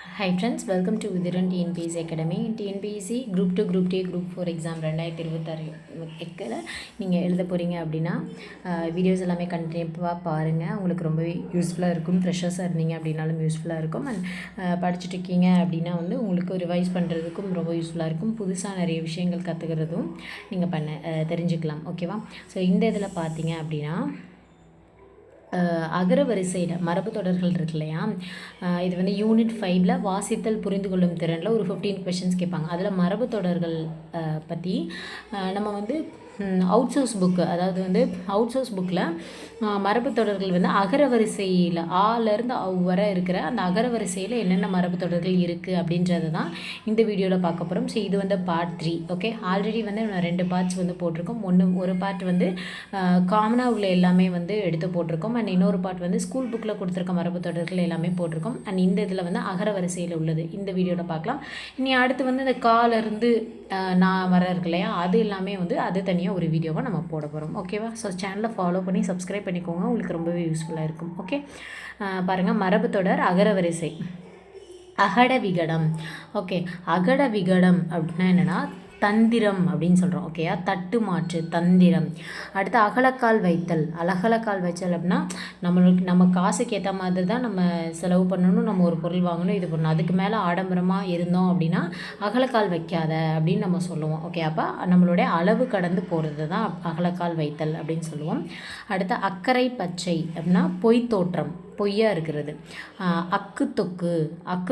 Hi friends, welcome to Udiran TNPSC Academy. TNPSC Group 2, Group D, Group 4 exam 2026 நீங்கள் எழுத போகிறீங்க அப்படின்னா videos எல்லாமே கண்டினியூவாக பாருங்கள். உங்களுக்கு ரொம்பவே யூஸ்ஃபுல்லாக இருக்கும். ஃப்ரெஷர்ஸாக இருந்தீங்க அப்படின்னாலும் யூஸ்ஃபுல்லாக இருக்கும். அண்ட் படிச்சுட்டு இருக்கீங்க அப்படின்னா வந்து உங்களுக்கு ரிவைஸ் பண்ணுறதுக்கும் ரொம்ப யூஸ்ஃபுல்லாக இருக்கும். புதுசாக நிறைய விஷயங்கள் கற்றுக்கிறதும் நீங்கள் தெரிஞ்சுக்கலாம். ஓகேவா? ஸோ இந்த இதில் பார்த்தீங்க அப்படின்னா அகர வரிசையில் மரபு தொடர்கள் இருக்கு இல்லையா, இது வந்து யூனிட் 5ல் வாசித்தல் புரிந்து கொள்ளும் திறனில் ஒரு 15 கொஷின்ஸ் கேட்பாங்க. அதில் மரபு தொடர்கள் பற்றி நம்ம வந்து அவுட் சோர்ஸ் புக்கு, அதாவது வந்து அவுட் சோர்ஸ் புக்கில் மரபு தொடர்கள் வந்து அகர வரிசையில் ஆலேருந்து வர இருக்கிற அந்த அகர வரிசையில் என்னென்ன மரபு தொடர்கள் இருக்குது அப்படின்றது தான் இந்த வீடியோவில் பார்க்க போகிறோம். ஸோ இது வந்து பார்ட் 3. ஓகே, ஆல்ரெடி வந்து நான் 2 பார்ட்ஸ் வந்து போட்டிருக்கோம். ஒரு பார்ட் வந்து காமனாக உள்ள எல்லாமே வந்து எடுத்து போட்டிருக்கோம். அண்ட் இன்னொரு பார்ட் வந்து ஸ்கூல் புக்கில் கொடுத்துருக்க மரபு தொடர்கள் எல்லாமே போட்டிருக்கோம். அண்ட் இந்த இதில் வந்து அகர வரிசையில் உள்ளது இந்த வீடியோவில் பார்க்கலாம். இனி அடுத்து வந்து இந்த காலேருந்து நான் வர இருக்கு இல்லையா, அது எல்லாமே வந்து அது தனியாக ஒரு வீடியோவை நம்ம போட போகிறோம். ஓகேவா? ஸோ சேனலை ஃபாலோ பண்ணி சப்ஸ்கிரைப் பண்ணிக்கோங்க, உங்களுக்கு ரொம்பவே யூஸ்ஃபுல்லாக இருக்கும். ஓகே, பாருங்கள், மரபு தொடர் அகர வரிசை அகட விகடம். ஓகே, அகட விகடம் அப்படின்னா என்னென்னா தந்திரம் அப்படின்னு சொல்கிறோம். ஓகேயா? தட்டு மாற்று தந்திரம். அடுத்து அகலக்கால் வைத்தல். அகலக்கால் வைத்தல் அப்படின்னா நம்ம காசுக்கு ஏற்ற மாதிரி தான் நம்ம செலவு பண்ணணும், நம்ம ஒரு பொருள் வாங்கணும், இது பண்ணணும். அதுக்கு மேலே ஆடம்பரமாக இருந்தோம் அப்படின்னா அகலக்கால் வைக்காத அப்படின்னு நம்ம சொல்லுவோம். ஓகே, அப்போ நம்மளுடைய அளவு கடந்து போகிறது தான் அகலக்கால் வைத்தல் அப்படின்னு சொல்லுவோம். அடுத்து அக்கறை பச்சை அப்படின்னா பொய் தோற்றம், பொய்யா இருக்கிறது. அக்கு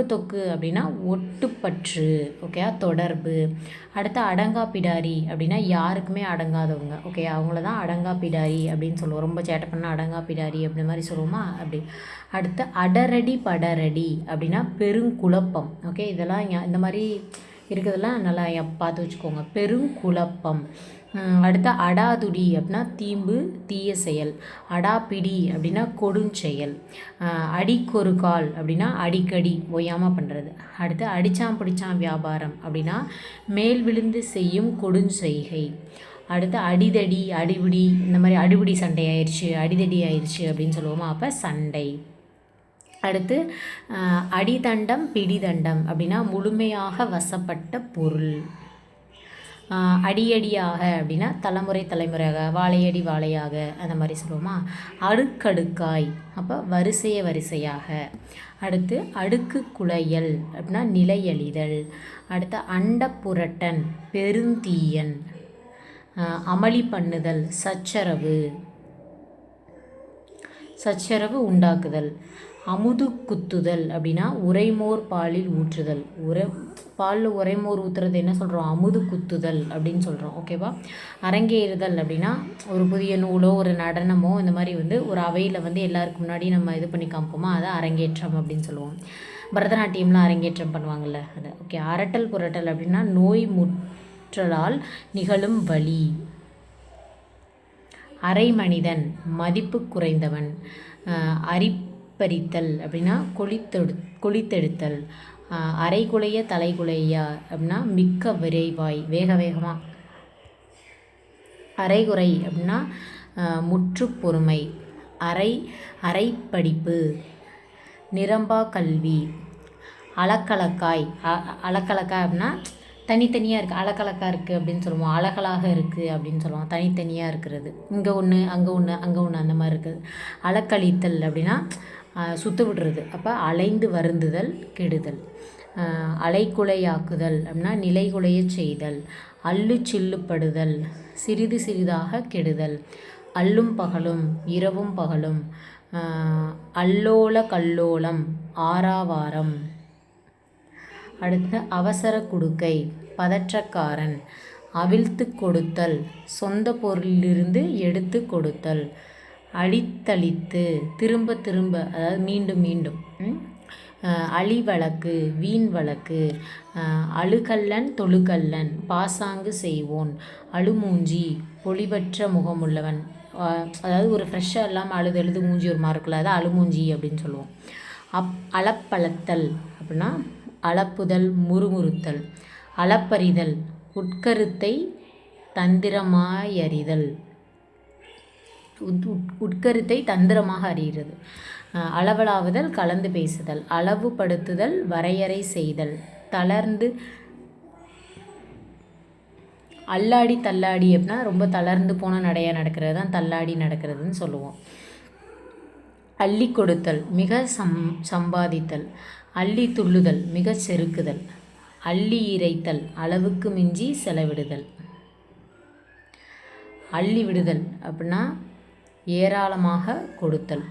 தொக்கு அப்படின்னா ஒட்டுப்பற்று. ஓகே, தொடர்பு. அடுத்து அடங்கா பிடாரி அப்படின்னா யாருக்குமே அடங்காதவங்க. ஓகே, அவங்கள தான் அடங்கா பிடாரி அப்படின்னு சொல்லுவோம். ரொம்ப சேட்டை பண்ணால் அடங்கா பிடாரி அப்படி மாதிரி சொல்லுவோமா, அப்படி. அடுத்து அடரடி படரடி அப்படின்னா பெருங்குழப்பம். ஓகே, இதெல்லாம் இந்த மாதிரி இருக்கிறதெல்லாம் நல்லா பார்த்து வச்சுக்கோங்க. பெருங்குழப்பம். அடுத்து அடாதுடி அப்படின்னா தீம்பு, தீய செயல். அடாப்பிடி அப்படின்னா கொடுஞ்செயல். அடிக்கொரு கால் அப்படின்னா அடிக்கடி ஓயாமல் பண்ணுறது. அடுத்து அடிச்சான் பிடிச்சான் வியாபாரம் அப்படின்னா மேல் விழுந்து செய்யும் கொடுஞ்செய்கை. அடுத்து அடிதடி, அடிபிடி, இந்த மாதிரி அடிபிடி சண்டை ஆயிடுச்சு, அடிதடி ஆயிடுச்சு அப்படின்னு சொல்லுவோமா, அப்போ சண்டை. அடுத்து அடிதண்டம் பிடிதண்டம் அப்படின்னா முழுமையாக வசப்பட்ட பொருள். அடியடியாக அப்படின்னா தலைமுறையாக, வாழையடி வாழையாக அந்த மாதிரி சொல்லுவோமா. அடுக்கடுக்காய் அப்போ வரிசையாக. அடுத்து அடுக்கு குளையல் அப்படின்னா நிலையழிதல். அடுத்து அண்ட புரட்டன் பெருந்தீயன். அமளி பண்ணுதல் சச்சரவு உண்டாக்குதல். அமுது குத்துதல் அப்படின்னா உரைமோர் பாலில் ஊற்றுதல். பாலில் உரைமோர் ஊற்றுறது என்ன சொல்கிறோம், அமுது குத்துதல் அப்படின்னு சொல்கிறோம். ஓகேவா? அரங்கேறுதல் அப்படின்னா ஒரு புதிய நூலோ ஒரு நடனமோ இந்த மாதிரி வந்து ஒரு அவையில் வந்து எல்லாருக்கும் முன்னாடி நம்ம இது பண்ணி காமிப்போமா, அதை அரங்கேற்றம் அப்படின்னு சொல்லுவோம். பரதநாட்டியம்லாம் அரங்கேற்றம் பண்ணுவாங்கள்ல, அது. ஓகே, அரட்டல் புரட்டல் அப்படின்னா நோய் முற்றலால் நிகழும் வலி. அரை மனிதன் மதிப்பு குறைந்தவன். அரிப்பறித்தல் அப்படின்னா கொளித்தெடுத்தல். அரைகுலைய தலைகுலையா அப்படின்னா மிக்க விரைவாய், வேகமாக. அரைகுறை அப்படின்னா முற்று பொறுமை. அரைப்படிப்பு. நிரம்பா கல்வி. அலக்கலக்காய் அப்படின்னா தனித்தனியாக இருக்குது, அலக்கலக்காக இருக்குது அப்படின்னு சொல்லுவோம். அலகலாக இருக்குது அப்படின்னு சொல்லுவோம். தனித்தனியாக இருக்கிறது, இங்கே ஒன்று அங்கே ஒன்று அந்த மாதிரி இருக்குது. அலக்களித்தல் அப்படின்னா சுத்த விடுறது. அப்போ அலைந்து வருந்துதல் கெடுதல். அலைக்குலையாக்குதல் அப்படின்னா நிலைகுலைய செய்தல். அல்லு சில்லுப்படுதல் சிறிது சிறிதாக கெடுதல். அல்லும் பகலும் இரவும் பகலும். அல்லோல கல்லோலம் ஆறாவாரம். அடுத்து அவசர குடுக்கை பதற்றக்காரன். அவிழ்த்து கொடுத்தல் சொந்த பொருளிலிருந்து எடுத்து கொடுத்தல். அழித்தளித்து திரும்ப அதாவது மீண்டும். அழிவழக்கு வீண் வழக்கு. அழுகல்லன் தொழுகல்லன் பாசாங்கு செய்வோன். அழுமூஞ்சி பொலிவற்ற முகமுள்ளவன். அதாவது ஒரு ஃப்ரெஷ்ஷாக இல்லாமல் அழுது மூஞ்சி ஒரு மாதிரி இருக்குல்ல, அது அழுமூஞ்சி அப்படின்னு சொல்லுவோம். அளப்பளத்தல் அப்படின்னா அளப்புதல் முறுமுறுத்தல். அளப்பறிதல் உட்கருத்தை தந்திரமாய் அறிதல். உட்கருத்தை தந்திரமாக அறிகிறது. அளவலாவுதல் கலந்து பேசுதல், அளவுபடுத்துதல் வரையறை செய்தல், தளர்ந்து அல்லாடி தள்ளாடி அப்படின்னா ரொம்ப தளர்ந்து போன நடையாக நடக்கிறது தான் தள்ளாடி நடக்கிறதுன்னு சொல்லுவோம். அள்ளி கொடுத்தல் மிக சம்பாதித்தல், அள்ளி துள்ளுதல் மிக செருக்குதல், அள்ளி இறைத்தல் அளவுக்கு மிஞ்சி செலவிடுதல், அள்ளி விடுதல் அப்படின்னா ஏராளமாக கொடுத்தல்,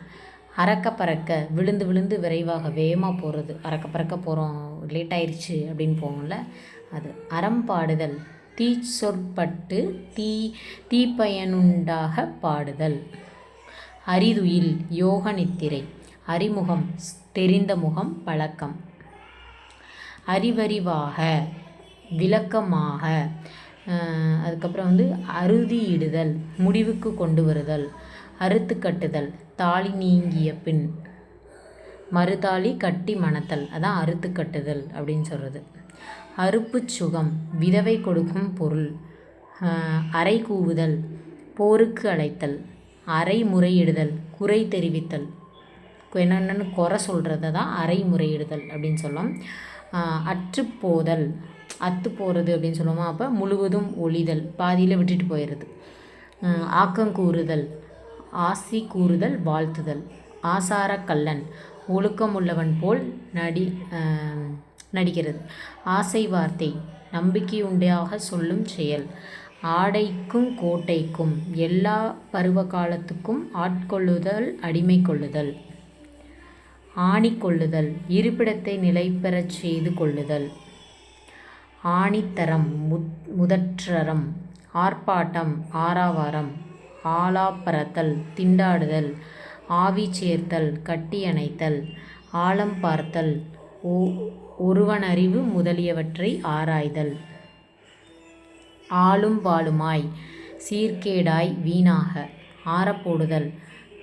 அறக்க பறக்க விழுந்து விழுந்து விரைவாக வேகமாக போகிறது, அறக்க பறக்க போகிறோம் லேட் ஆயிடுச்சு அப்படின்னு போகும்ல அது. அறம் பாடுதல் தீ சொற்பட்டு தீப்பயனுண்டாக பாடுதல், அரிதுயில் யோக நித்திரை, அறிமுகம் தெரிந்த முகம் பழக்கம், அறிவறிவாக விளக்கமாக, அதுக்கப்புறம் அறுதியிடுதல் முடிவுக்கு கொண்டு வருதல், அறுத்து கட்டுதல் தாலி நீங்கிய பின், மறுதாலி கட்டி மணத்தல் அதான் அறுத்து கட்டுதல் அப்படின்னு சொல்கிறது. அறுப்பு சுகம் விதவை கொடுக்கும் பொருள், அறை கூவுதல் போருக்கு அழைத்தல், அறை முறையிடுதல் குறை தெரிவித்தல், என்னென்னு குறை சொல்கிறத தான் அறை முறையிடுதல் அப்படின்னு சொல்லலாம். அற்றுப்போதல் அத்து போகிறது அப்படின்னு சொல்லுவோமா, அப்போ முழுவதும் ஒளிதல் பாதியில் விட்டுட்டு போயிடுது. ஆக்கங்கூறுதல் ஆசி கூறுதல் வாழ்த்துதல், ஆசார கல்லன் ஒழுக்கமுள்ளவன் போல் நடிக்கிறது, ஆசை வார்த்தை நம்பிக்கை உண்டையாக சொல்லும் செயல், ஆடைக்கும் கோட்டைக்கும் எல்லா பருவ காலத்துக்கும் ஆட்கொள்ளுதல் அடிமை கொள்ளுதல், ஆணி கொள்ளுதல் இருப்பிடத்தை நிலை பெறச் செய்து கொள்ளுதல், ஆணித்தரம் முதற்றரம், ஆர்ப்பாட்டம் ஆரவாரம், ஆலாப்பறத்தல் திண்டாடுதல், ஆவி சேர்த்தல் கட்டி அணைத்தல், ஆழம் பார்த்தல் ஒருவனறிவு முதலியவற்றை ஆராய்தல், ஆளும் பாலுமாய் சீர்கேடாய் வீணாக ஆறப்போடுதல்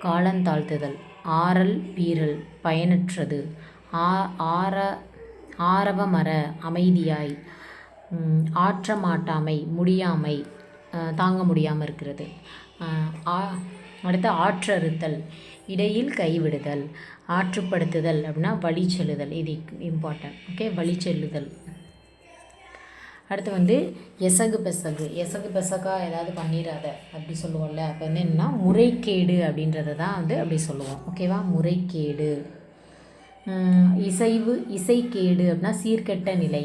காலந்தாழ்த்துதல், ஆறல் பீறல் பயனற்றது, ஆரவமர அமைதியாய், ஆற்ற மாட்டாமை முடியாமை தாங்க முடியாமல் இருக்கிறது, அடுத்து ஆற்றறுத்தல் இடையில் கைவிடுதல், ஆற்றுப்படுத்துதல் அப்படின்னா வழி செல்லுதல், இது இம்பார்ட்டன்ட். ஓகே, வழி செல்லுதல். அடுத்து எசகு பெசகா ஏதாவது பண்ணிடாத அப்படி சொல்லுவோம்ல, அப்போ என்னென்னா முறைகேடு அப்படின்றத தான் அப்படி சொல்லுவோம். ஓகேவா, முறைகேடு. இசைக்கேடு அப்படின்னா சீர்கெட்ட நிலை,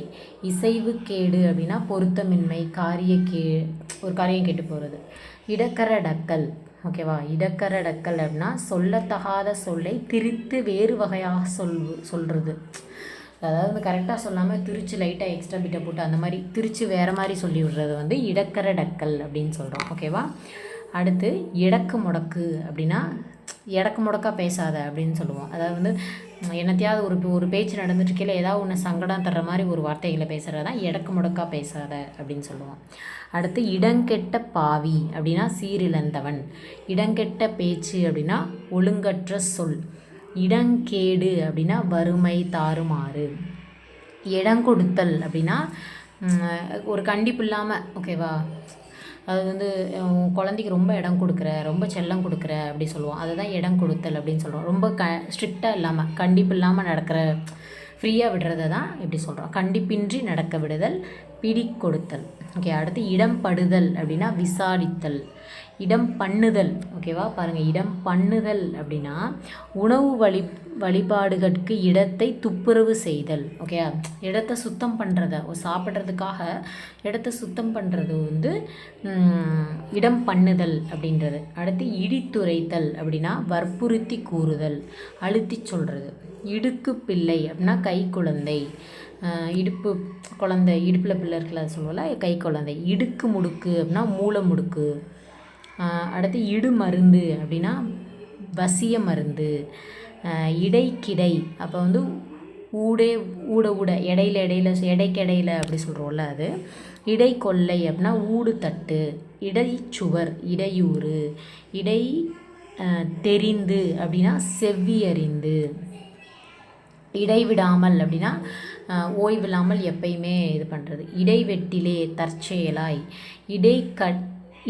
இசைவு கேடு அப்படின்னா பொருத்தமின்மை, ஒரு காரியம் கெட்டு போகிறது. இடக்கரடக்கல், ஓகேவா, இடக்கரடக்கல் அப்படின்னா சொல்லத்தகாத சொல்லை திரித்து வேறு வகையாக சொல்கிறது, அதாவது கரெக்டாக சொல்லாமல் திரிச்சு லைட்டாக எக்ஸ்ட்ரா பிட்டை போட்டு அந்த மாதிரி திரிச்சு வேறு மாதிரி சொல்லி விடுறது இடக்கரடக்கல் அப்படின்னு சொல்கிறோம். ஓகேவா. அடுத்து எடக்கு முடக்கு அப்படின்னா எடக்கு முடக்கா பேசாத அப்படின்னு சொல்லுவோம். அதாவது என்னத்தையாவது ஒரு பேச்சு நடந்துட்டுருக்கையில் ஏதாவது ஒன்று சங்கடம் தர்ற மாதிரி ஒரு வார்த்தைகளை பேசுகிறது தான் எடக்கு முடக்கா பேசாத அப்படின்னு சொல்லுவோம். அடுத்து இடங்கெட்ட பாவி அப்படின்னா சீரிழந்தவன், இடங்கெட்ட பேச்சு அப்படின்னா ஒழுங்கற்ற சொல், இடங்கேடு அப்படின்னா வறுமை தாறுமாறு, இடங்கொடுத்தல் அப்படின்னா ஒரு கண்டிப்பு இல்லாமல், ஓகேவா, அது குழந்தைக்கு ரொம்ப இடம் கொடுக்குற, ரொம்ப செல்லம் கொடுக்குற அப்படி சொல்லுவோம். அதுதான் இடம் கொடுத்தல் அப்படின்னு சொல்கிறோம். ரொம்ப ஸ்ட்ரிக்டாக இல்லாமல் கண்டிப்பு இல்லாமல் நடக்கிற ஃப்ரீயாக விடுறத தான் எப்படி சொல்கிறோம், கண்டிப்பின்றி நடக்க விடுதல், பிடி கொடுத்தல். ஓகே, அடுத்து இடம் படுதல் அப்படின்னா விசாரித்தல், இடம் பண்ணுதல். ஓகேவா, பாருங்கள், இடம் பண்ணுதல் அப்படின்னா உணவு வழிபாடுகளுக்கு இடத்தை துப்புரவு செய்தல். ஓகே, இடத்தை சுத்தம் பண்ணுறத சாப்பிட்றதுக்காக இடத்தை சுத்தம் பண்ணுறது இடம் பண்ணுதல் அப்படின்றது. அடுத்து இடித்துரைத்தல் அப்படின்னா வற்புறுத்தி கூறுதல், அழுத்தி சொல்கிறது. இடுக்கு பிள்ளை அப்படின்னா கை குழந்தை, இடுப்பு குழந்தை, இடுப்பில் பிள்ளை இருக்கல சொல்லுவோம்ல, கை குழந்தை. இடுக்கு முடுக்கு அப்படின்னா மூல முடுக்கு. அடுத்து இடு மருந்து அப்படின்னா வசிய மருந்து. இடைக்கிடை அப்போ ஊட எடைக்கிடையில் அப்படி சொல்கிறோம்ல அது. இடைக்கொல்லை அப்படின்னா ஊடு தட்டு. இடைச்சுவர் இடையூறு. இடை தெரிந்து அப்படின்னா செவ்வி அறிந்து. இடைவிடாமல் அப்படின்னா ஓய்வில்லாமல் எப்பயுமே இது பண்ணுறது. இடைவெட்டிலே தற்செயலாய்.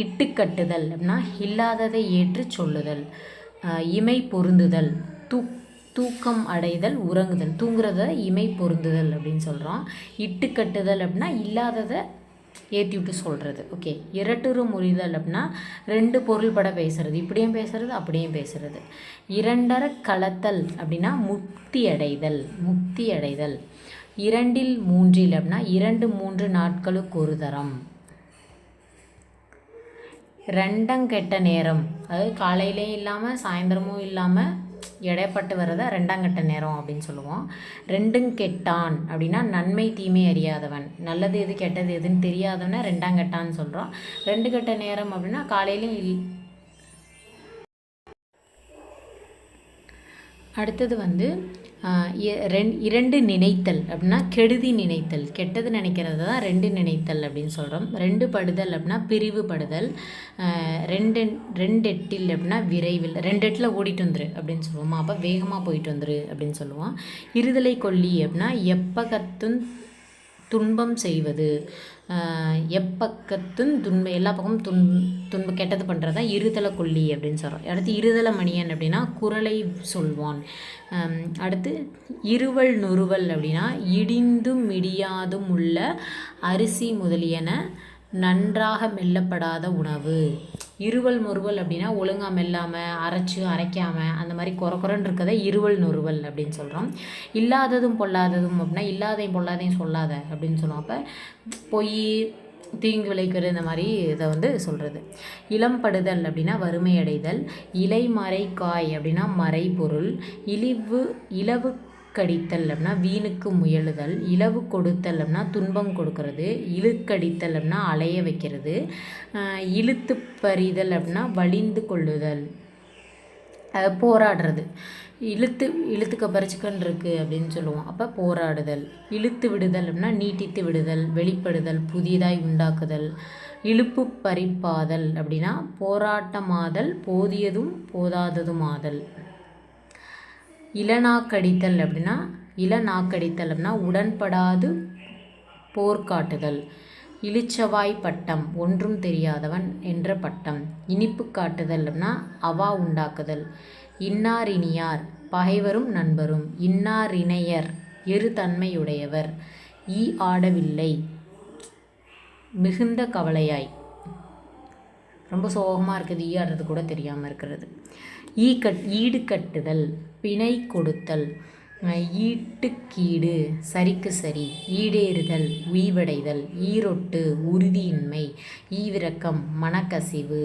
இட்டு கட்டுதல் அப்படின்னா இல்லாததை ஏற்று சொல்லுதல். இமை பொருந்துதல் தூக்கம் அடைதல், உறங்குதல். தூங்குறத இமை பொருந்துதல் அப்படின்னு சொல்கிறோம். இட்டு கட்டுதல் அப்படின்னா இல்லாததை ஏற்றி விட்டு சொல்கிறது. ஓகே. இரட்டுறு முறிதல் அப்படின்னா 2 பொருள்பட பேசுகிறது, இப்படியும் பேசுகிறது அப்படியும் பேசுகிறது. இரண்டர கலத்தல் அப்படின்னா முக்தி அடைதல். 2 3 அப்படின்னா 2 3 நாட்களுக்கு ஒரு தரம். ரெண்டங்கெட்ட நேரம், அதாவது காலையிலையும் இல்லாமல் சாயந்தரமும் இல்லாமல் இடைப்பட்டு வர்றதை ரெண்டாங்கட்ட நேரம் அப்படின்னு சொல்லுவோம். ரெண்டுங்கெட்டான் அப்படின்னா நன்மை தீமை அறியாதவன், நல்லது எது கெட்டது எதுன்னு தெரியாதவனை ரெண்டாங்கெட்டான்னு சொல்கிறோம். 2 கெட்ட நேரம் அப்படின்னா காலையிலையும் அடுத்தது வந்து 2 நினைத்தல் அப்படின்னா கெடுதி நினைத்தல், கெட்டது நினைக்கிறது தான் 2 நினைத்தல் அப்படின்னு சொல்கிறோம். 2 படுதல் அப்படின்னா பிரிவுபடுதல். 2 எட்டில் அப்படின்னா விரைவில், 2 எட்டில் ஓடிட்டு வந்துரு அப்படின்னு சொல்லுவோமா, அப்போ வேகமாக போயிட்டு வந்துரு அப்படின்னு சொல்லுவோம். இருதலை கொல்லி அப்படின்னா எப்பகத்தும் துன்பம் செய்வது, எப்பக்கத்தும் எல்லா பக்கமும் துன்பம் கெட்டது பண்ணுறது தான் இருதலை கொல்லி அப்படின்னு சொல்கிறோம். அடுத்து இருதலை மணியன் அப்படின்னா குரலை சொல்வான். அடுத்து இருவல் நுறுவல் அப்படின்னா இடிந்தும் இடியாதும் உள்ள அரிசி முதலியன நன்றாக மெல்லப்படாத உணவு. இருவல் நொறுவல் அப்படின்னா ஒழுங்காக மெல்லாமல் அரைக்காமல் அந்த மாதிரி குறன்னு இருக்கதை இருவல் நொறுவல் அப்படின்னு சொல்கிறோம். இல்லாததும் பொல்லாததும் அப்படின்னா இல்லாதையும் பொல்லாதையும் சொல்லாத அப்படின்னு சொல்லுவோம். அப்போ பொய், தீங்கு விளைக்கிறது இந்த மாதிரி இதை வந்து சொல்கிறது. இளம்படுதல் அப்படின்னா வறுமை அடைதல். இலைமறை காய் அப்படின்னா மறைபொருள். இலவு கடித்தல் அப்படின்னா வீணுக்கு முயலுதல். இலவு கொடுத்தல் அப்படின்னா துன்பம் கொடுக்கறது. இழுக்கடித்தல் அப்படின்னா அலைய வைக்கிறது. இழுத்து பறிதல் அப்படின்னா வலிந்து கொள்ளுதல், போராடுறது. இழுத்துக்க பறிச்சுக்கன்னு இருக்குது அப்படின்னு சொல்லுவோம், அப்போ போராடுதல். இழுத்து விடுதல் அப்படின்னா நீட்டித்து விடுதல், வெளிப்படுதல், புதிதாய் உண்டாக்குதல். இழுப்பு பறிப்பாதல் அப்படின்னா போராட்டமாதல், போதியதும் போதாததுமாதல். இளநாக்கடித்தல் அப்படின்னா உடன்படாது போர்க்காட்டுதல். இளிச்சவாய் பட்டம், ஒன்றும் தெரியாதவன் என்ற பட்டம். இனிப்பு காட்டுதல் அப்படின்னா அவா உண்டாக்குதல். இன்னார் இனியார், பகைவரும் நண்பரும். இன்னார் இணையர், இரு தன்மையுடையவர். ஆடவில்லை, மிகுந்த கவலையாய், ரொம்ப சோகமாக இருக்குது, ஆடுறது கூட தெரியாமல் இருக்கிறது. ஈடு கட்டுதல், பிணை கொடுத்தல். ஈட்டுக்கீடு, சரிக்கு சரி. ஈடேறுதல், உய்வடைதல். ஈரொட்டு, உறுதியின்மை. ஈவிரக்கம், மனக்கசிவு.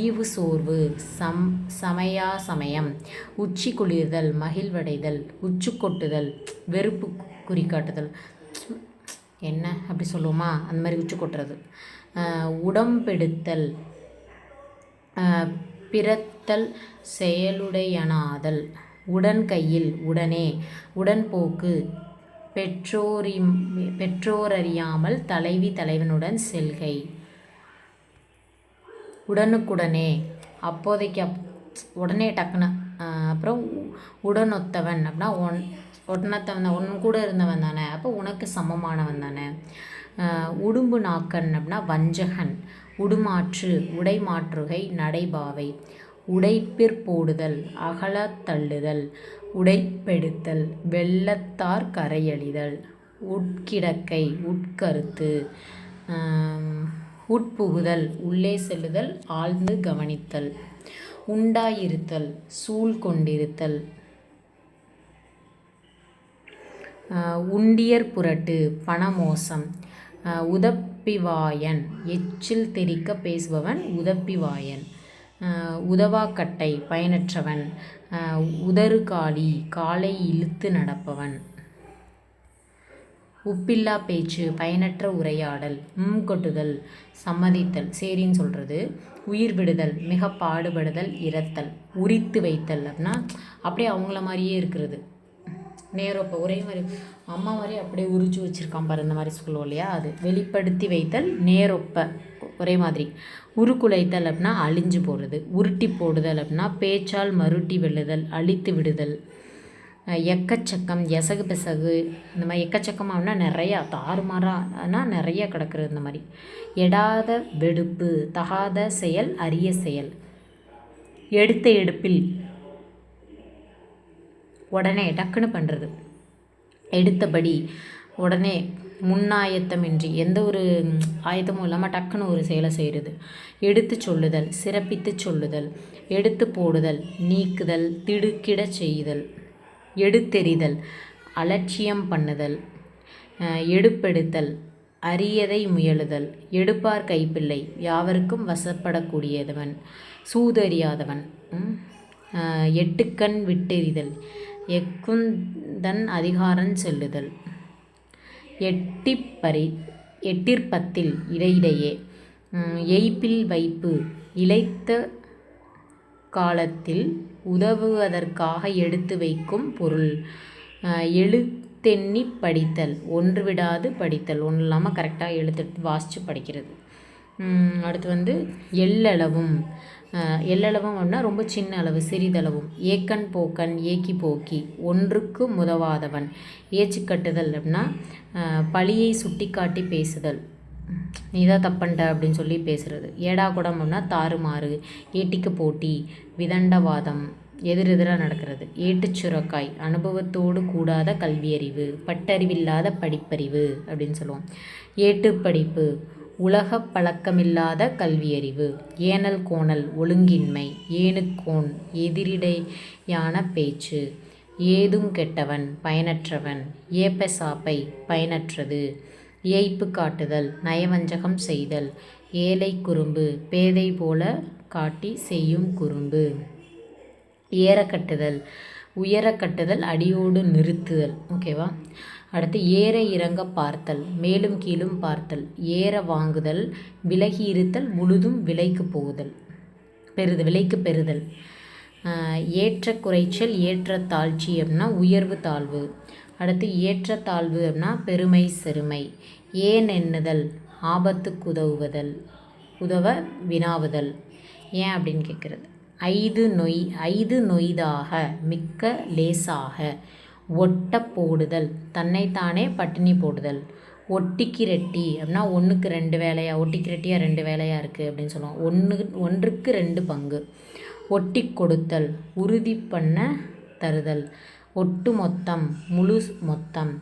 ஈவு சோர்வு, சமயம். உச்சி குளிர்தல், மகிழ்வடைதல். உச்சு கொட்டுதல், வெறுப்பு குறிக்காட்டுதல். என்ன அப்படி சொல்லுவோமா, அந்த மாதிரி உச்சு கொட்டுறது. உடம்பெடுத்தல், பிறத்தல், செயலுடையனாதல். உடன் கையில், உடனே. உடன்போக்கு, பெற்றோரறியாமல் தலைவி தலைவனுடன் செல்கை. உடனுக்குடனே, அப்போதைக்கு உடனே டக்குன்னு. அப்புறம் உடனொத்தவன் அப்படின்னா ஒன்னத்தவன், ஒன்று கூட இருந்தவன் தானே, அப்போ உனக்கு சமமானவன் தானே. உடும்பு நாக்கன் அப்படின்னா வஞ்சகன். உடுமாற்று, உடைமாற்றுகை, நடைபாவை. உடைப்பிற்போடுதல், அகலத் தள்ளுதல். உடைப்பெடுத்தல், வெள்ளத்தார் கரையழிதல். உட்கிடக்கை, உட்கருத்து. உட்புகுதல், உள்ளே செல்லுதல், ஆழ்ந்து கவனித்தல். உண்டாயிருத்தல், சூழ் கொண்டிருத்தல். உண்டியர் புரட்டு, பணமோசம். உதப்பிவாயன், எச்சில் தெறிக்க பேசுபவன் உதப்பிவாயன். உதவாக்கட்டை, பயனற்றவன். உதறுகாலி, காலை இழுத்து நடப்பவன். உப்பில்லா பேச்சு, பயனற்ற உரையாடல். கொட்டுதல், சம்மதித்தல், சரின்னு சொல்கிறது. உயிர் விடுதல், மிக பாடுபடுதல், இறத்தல். உரித்து வைத்தல் அப்படின்னா அப்படியே அவங்கள மாதிரியே இருக்கிறது. நேரப்போ ஒரே மாதிரி அம்மா மாதிரி அப்படியே உரிச்சு வச்சுருக்கான் பாரு, இந்த மாதிரி சொல்லுவோம் இல்லையா, அது. வெளிப்படுத்தி வைத்தல், நேரொப்ப ஒரே மாதிரி. உருக்குலைத்தல் அப்படின்னா அழிஞ்சு போடுறது. உருட்டி போடுதல் அப்படின்னா பேச்சால் மருட்டி வெல்லுதல், அழித்து விடுதல். எக்கச்சக்கம், எசகு பெசகு, இந்த மாதிரி எக்கச்சக்கமாக அப்படின்னா நிறையா, தாறுமாறானா நிறையா கிடக்குறது இந்த மாதிரி. எடாத வெடுப்பு, தகாத செயல், அரிய செயல். எடுத்த எடுப்பில், உடனே டக்குன்னு பண்ணுறது. எடுத்தபடி உடனே முன்னாயத்தமின்றி எந்த ஒரு ஆயத்தமும் இல்லாமல் டக்குன்னு ஒரு செயலை செய்கிறது. எடுத்து சொல்லுதல், சிறப்பித்து சொல்லுதல், எடுத்து போடுதல், நீக்குதல், திடுக்கிட செய்தல், எடுத்தெறிதல், அலட்சியம் பண்ணுதல், எடுப்பெடுத்தல், அரியதை முயலுதல், எடுப்பார் கைப்பிள்ளை, யாவருக்கும் வசப்படக்கூடியவன், சூதறியாதவன், எட்டுக்கண் விட்டெறிதல், எக்குந்தன் அதிகாரன் செல்லுதல், எட்டிற்பத்தில் இடையிடையே, எய்ப்பில் வைப்பு, இளைத்த காலத்தில் உதவுவதற்காக எடுத்து வைக்கும் பொருள், எழுத்தெண்ணி படித்தல், ஒன்று விடாது படித்தல், ஒன்று இல்லாமல் கரெக்டாக எழுத்து வாசித்து படிக்கிறது. அடுத்து எல்லளவும். எல்லளவும் அப்படின்னா ரொம்ப சின்ன அளவு, சிறிதளவும். ஏக்கன் போக்கன், ஏக்கி போக்கி, ஒன்றுக்கு முதவாதவன். ஏச்சு கட்டுதல் அப்படின்னா பழியை சுட்டி காட்டி பேசுதல், நீ தான் தப்பண்ட அப்படின்னு சொல்லி பேசுகிறது. ஏடாகுடம் அப்படின்னா தாறுமாறு, ஏட்டிக்கு போட்டி, விதண்டவாதம், எதிரெதிராக நடக்கிறது. ஏட்டுச்சுரக்காய், அனுபவத்தோடு கூடாத கல்வியறிவு, பட்டறிவில்லாத படிப்பறிவு அப்படின்னு சொல்லுவோம். ஏட்டுப்படிப்பு, உலக பழக்கமில்லாத கல்வியறிவு. ஏனல் கோணல், ஒழுங்கின்மை. ஏனுக்கோன், எதிரிடையான பேச்சு. ஏதும் கெட்டவன், பயனற்றவன். ஏப்ப சாப்பை, பயனற்றது. ஏய்ப்பு காட்டுதல், நயவஞ்சகம் செய்தல். ஏழை குறும்பு, பேதை போல காட்டி செய்யும் குறும்பு. ஏற கட்டுதல், உயர கட்டுதல், அடியோடு நிறுத்துதல். ஓகேவா? அடுத்து ஏற இறங்க பார்த்தல், மேலும் கீழும் பார்த்தல். ஏற வாங்குதல், விலகி இருத்தல், முழுதும் விலைக்கு போகுதல், விலைக்கு பெறுதல். ஏற்ற குறைச்சல், ஏற்ற தாழ்ச்சி அப்படின்னா உயர்வு தாழ்வு. அடுத்து ஏற்ற தாழ்வு அப்படின்னா பெருமை சிறுமை. ஏன் எண்ணுதல், ஆபத்துக்கு உதவ வினாவுதல். ஏன் அப்படின்னு கேட்குறது. ஐது நொய்தாக, மிக்க லேசாக. ஒட்ட போடுதல், தன்னைத்தானே பட்டினி போடுதல். ஒட்டிக்கு ரெட்டி அப்படின்னா ஒன்றுக்கு 2 வேலையாக, ஒட்டிக்கு ரெட்டியாக 2 வேலையாக இருக்குது அப்படின்னு சொல்லுவோம். ஒன்றுக்கு 2 பங்கு. ஒட்டி கொடுத்தல், உறுதி பண்ண தருதல். ஒட்டு மொத்தம், முழு மொத்தம்.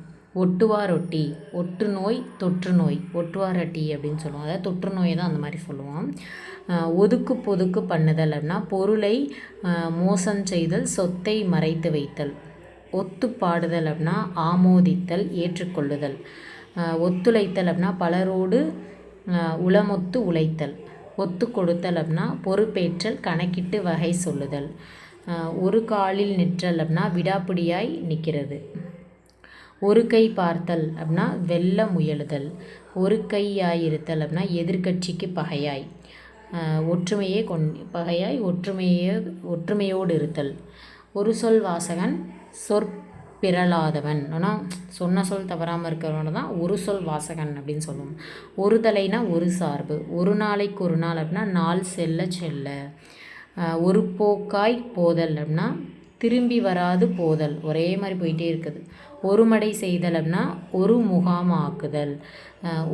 ஒட்டுவாரொட்டி, ஒட்டு நோய், தொற்று நோய். ஒட்டுவாரட்டி அப்படின்னு சொல்லுவோம். அதாவது தொற்று நோயை தான் அந்த மாதிரி சொல்லுவோம். ஒதுக்கு பொதுக்கு பண்ணுதல் அப்படின்னா பொருளை மோசம் செய்தல், சொத்தை மறைத்து வைத்தல். ஒத்து பாடுதல் அப்படின்னா ஆமோதித்தல், ஏற்றுக்கொள்ளுதல். ஒத்துழைத்தல் அப்படின்னா பலரோடு உளமொத்து உழைத்தல். ஒத்து கொடுத்தல் அப்படின்னா பொறுப்பேற்றல், கணக்கிட்டு வகை சொல்லுதல். ஒரு காலில் நிற்றல் அப்படின்னா விடாப்பிடியாய் நிற்கிறது. ஒரு கை பார்த்தல் அப்படின்னா வெல்ல முயலுதல். ஒரு கையாயிருத்தல் அப்படின்னா எதிர்கட்சிக்கு பகையாய். ஒற்றுமையே பகையாய், ஒற்றுமையோடு இருத்தல். ஒரு சொல் வாசகன், சொற்பிறலாதவன். ஆனால் சொன்ன சொல் தவறாமல் இருக்கிறவன தான் ஒரு சொல் வாசகன் அப்படின்னு சொல்லுவோம். ஒரு தலைனா ஒரு சார்பு. ஒரு நாளைக்கு ஒரு நாள் அப்படின்னா நாள் செல்ல செல்ல. ஒரு போக்காய் போதல் அப்படின்னா திரும்பி வராது போதல், ஒரே மாதிரி போயிட்டே இருக்குது. ஒரு மடை செய்தல் அப்படின்னா ஒரு முகாம் ஆக்குதல்.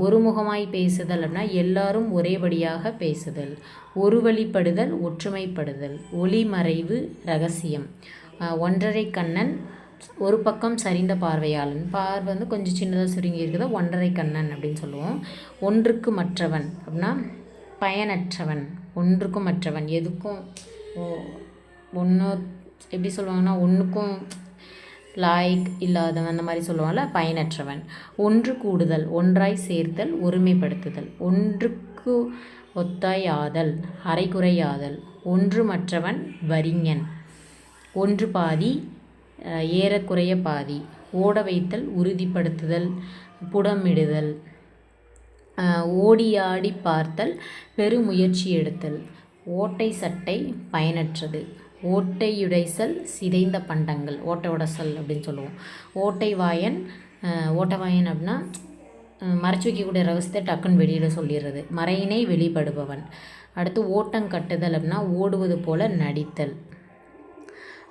ஒரு முகமாய் பேசுதல் அப்படின்னா எல்லாரும் ஒரேபடியாக பேசுதல். ஒரு வழிப்படுதல், ஒற்றுமைப்படுதல். ஒளிமறைவு, ரகசியம். ஒன்றரை கண்ணன், ஒரு பக்கம் சரிந்த பார்வையாளன். பார்வை கொஞ்சம் சின்னதாக சுருங்கி இருக்குதா, ஒன்றரை கண்ணன் அப்படின்னு சொல்லுவோம். ஒன்றுக்கு மற்றவன் அப்படின்னா பயனற்றவன். ஒன்றுக்கும் மற்றவன், எதுக்கும் ஒன்று எப்படி சொல்லுவாங்கன்னா ஒன்றுக்கும் லாய்க் இல்லாதவன் அந்த மாதிரி சொல்லுவாங்கள்ல, பயனற்றவன். ஒன்று கூடுதல், ஒன்றாய் சேர்த்தல், ஒருமைப்படுத்துதல். ஒன்றுக்கு ஒத்தாய் ஆதல், அரைகுறையாதல். ஒன்று மற்றவன், வரிஞன். ஒன்று பாதி, ஏறக்குறைய பாதி. ஓட வைத்தல், உறுதிப்படுத்துதல், புடமிடுதல். ஓடியாடி பார்த்தல், பெருமுயற்சி எடுத்தல். ஓட்டை சட்டை, பயனற்றது. ஓட்டையுடைசல், சிதைந்த பண்டங்கள். ஓட்டை உடைசல் அப்படின்னு சொல்லுவோம். ஓட்டைவாயன் அப்படின்னா மறைச்சி வைக்கக்கூடிய ரகசியத்தை டக்குன்னு வெளியிட சொல்லிடுறது. மறையினை வெளிப்படுபவன். அடுத்து ஓட்டங்கட்டுதல் அப்படின்னா ஓடுவது போல நடித்தல்.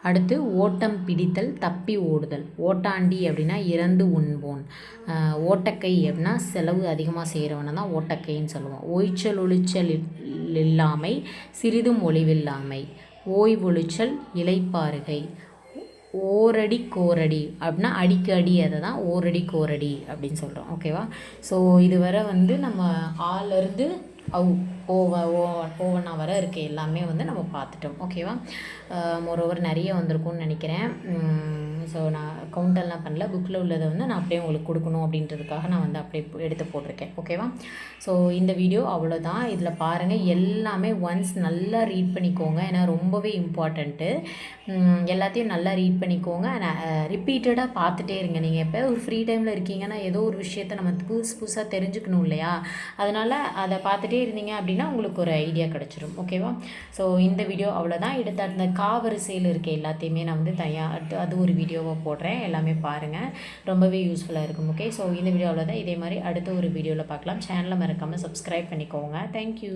அடுத்து ஓட்டம் பிடித்தல், தப்பி ஓடுதல். ஓட்டாண்டி அப்படின்னா இறந்து உண்போன். ஓட்டக்கை அப்படின்னா செலவு அதிகமாக செய்கிறவனை தான் ஓட்டக்கைன்னு சொல்லுவோம். ஓய்ச்சல் ஒளிச்சல் இல்லாமை, சிறிதும் ஒளிவில்லாமை. ஓய்வொழிச்சல், இலைப்பாறுகை. ஓரடி கோரடி அப்படின்னா அடிக்கு அடி, அதை தான் ஓரடி கோரடி அப்படின்னு சொல்கிறோம். ஓகேவா? ஸோ இதுவரை வந்து நம்ம ஆலேருந்து ஓவனா வர இருக்க எல்லாமே வந்து நம்ம பார்த்துட்டோம். ஓகேவா? மோரோவர் நிறைய வந்திருக்கும்னு நினைக்கிறேன். ஸோ நான் கவுண்டெல்லாம் பண்ணல, புக்கில் உள்ளதை வந்து நான் அப்படியே உங்களுக்கு கொடுக்கணும் அப்படின்றதுக்காக நான் வந்து அப்படியே எடுத்து போட்டிருக்கேன். ஓகேவா? ஸோ இந்த வீடியோ அவ்வளோதான். இதில் பாருங்கள், எல்லாமே ஒன்ஸ் நல்லா ரீட் பண்ணிக்கோங்க, ஏன்னா ரொம்பவே இம்பார்ட்டண்ட்டு. எல்லாத்தையும் நல்லா ரீட் பண்ணிக்கோங்க. ரிப்பீட்டடாக பார்த்துட்டே இருங்க. நீங்கள் எப்போ ஒரு ஃப்ரீ டைமில் இருக்கீங்கன்னா ஏதோ ஒரு விஷயத்தை நம்ம புதுசாக தெரிஞ்சுக்கணும் இல்லையா? அதனால் அதை பார்த்துட்டே இருந்தீங்க அப்படின்னா உங்களுக்கு ஒரு ஐடியா கிடச்சிரும். ஓகேவா? ஸோ இந்த வீடியோ அவ்வளோதான். எடுத்த காவரிசையில் இருக்க எல்லாத்தையுமே நான் வந்து அது ஒரு வீடியோவாக போடுறேன். எல்லாமே பாருங்கள், ரொம்பவே யூஸ்ஃபுல்லாக இருக்கும். ஓகே, ஸோ இந்த வீடியோ அவ்வளோதான். இதே மாதிரி அடுத்த ஒரு வீடியோவில் பார்க்கலாம். சேனலை மறக்காமல் சப்ஸ்கிரைப் பண்ணிக்கோங்க. தேங்க்யூ.